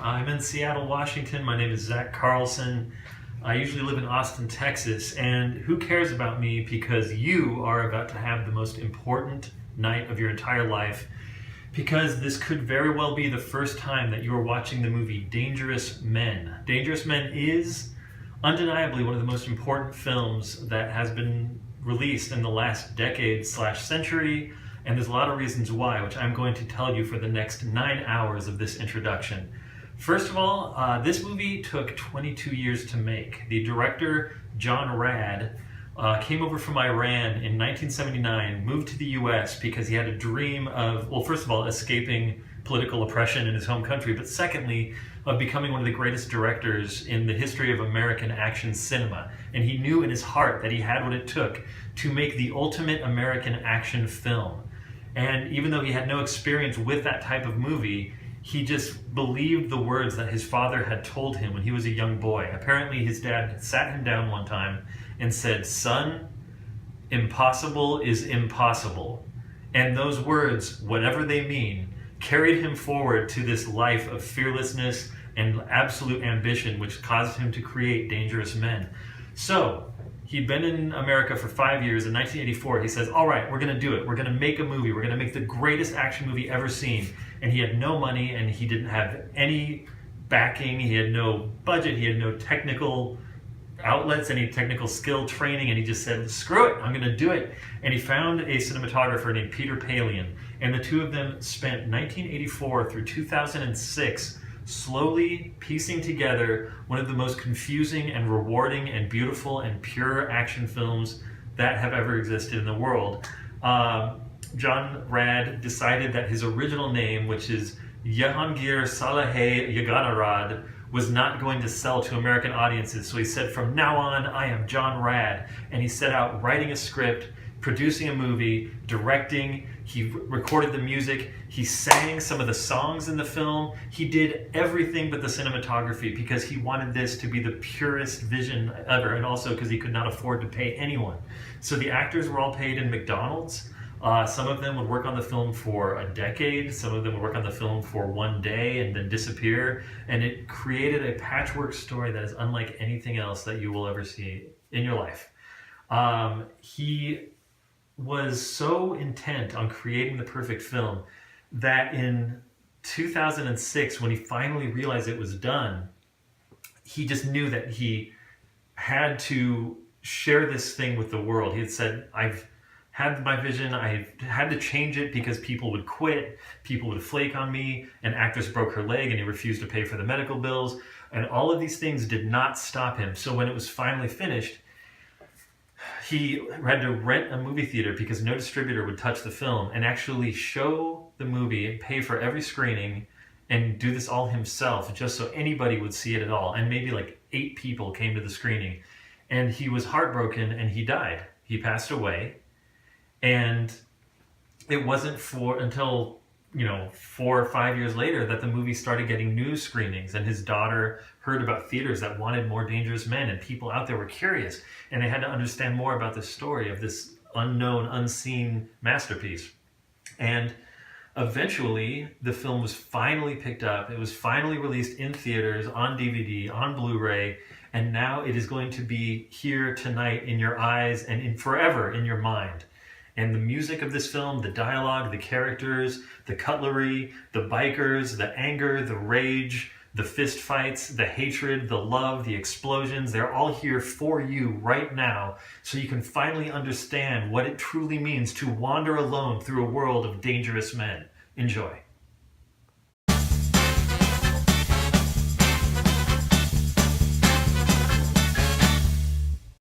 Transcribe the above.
I'm in Seattle, Washington. My name is Zack Carlson. I usually live in Austin, Texas, and who cares about me because you are about to have the most important night of your entire life, because this could very well be the first time that you are watching the movie Dangerous Men. Dangerous Men is undeniably one of the most important films that has been released in the last decade/century, and there's a lot of reasons why, which I'm going to tell you for the next 9 hours of this introduction. First of all, this movie took 22 years to make. The director, John Rad, came over from Iran in 1979, moved to the US because he had a dream of, well, first of all, escaping political oppression in his home country, but secondly, of becoming one of the greatest directors in the history of American action cinema. And he knew in his heart that he had what it took to make the ultimate American action film. And even though he had no experience with that type of movie, he just believed the words that his father had told him when he was a young boy. Apparently his dad sat him down one time and said, "Son, impossible is impossible." And those words, whatever they mean, carried him forward to this life of fearlessness and absolute ambition, which caused him to create Dangerous Men. So, he'd been in America for 5 years. In 1984, he says, all right, we're going to do it. We're going to make a movie. We're going to make the greatest action movie ever seen. And he had no money, and he didn't have any backing. He had no budget. He had no technical outlets, any technical skill training, and he just said, screw it, I'm going to do it. And he found a cinematographer named Peter Palian, and the two of them spent 1984 through 2006 slowly piecing together one of the most confusing and rewarding and beautiful and pure action films that have ever existed in the world. John Rad decided that his original name, which is Jehangir Saleh Yaganarad, was not going to sell to American audiences. So he said, from now on, I am John Rad. And he set out writing a script, producing a movie, directing. He recorded the music. He sang some of the songs in the film. He did everything but the cinematography because he wanted this to be the purest vision ever, and also because he could not afford to pay anyone. So the actors were all paid in McDonald's. Some of them would work on the film for a decade. Some of them would work on the film for one day and then disappear. And it created a patchwork story that is unlike anything else that you will ever see in your life. He was so intent on creating the perfect film that in 2006, when he finally realized it was done, he just knew that he had to share this thing with the world. He had said, I've had my vision, I had to change it because people would quit, people would flake on me, an actress broke her leg and he refused to pay for the medical bills, and all of these things did not stop him. So when it was finally finished, he had to rent a movie theater because no distributor would touch the film and actually show the movie and pay for every screening and do this all himself just so anybody would see it at all. And maybe like 8 people came to the screening. And he was heartbroken and he died. He passed away. And it wasn't until 4 or 5 years later that the movie started getting news screenings, and his daughter heard about theaters that wanted more Dangerous Men, and people out there were curious, and they had to understand more about the story of this unknown, unseen masterpiece. And eventually, the film was finally picked up. It was finally released in theaters, on DVD, on Blu-ray, and now it is going to be here tonight in your eyes and forever in your mind. And the music of this film, the dialogue, the characters, the cutlery, the bikers, the anger, the rage, the fist fights, the hatred, the love, the explosions, they're all here for you right now, so you can finally understand what it truly means to wander alone through a world of dangerous men. Enjoy.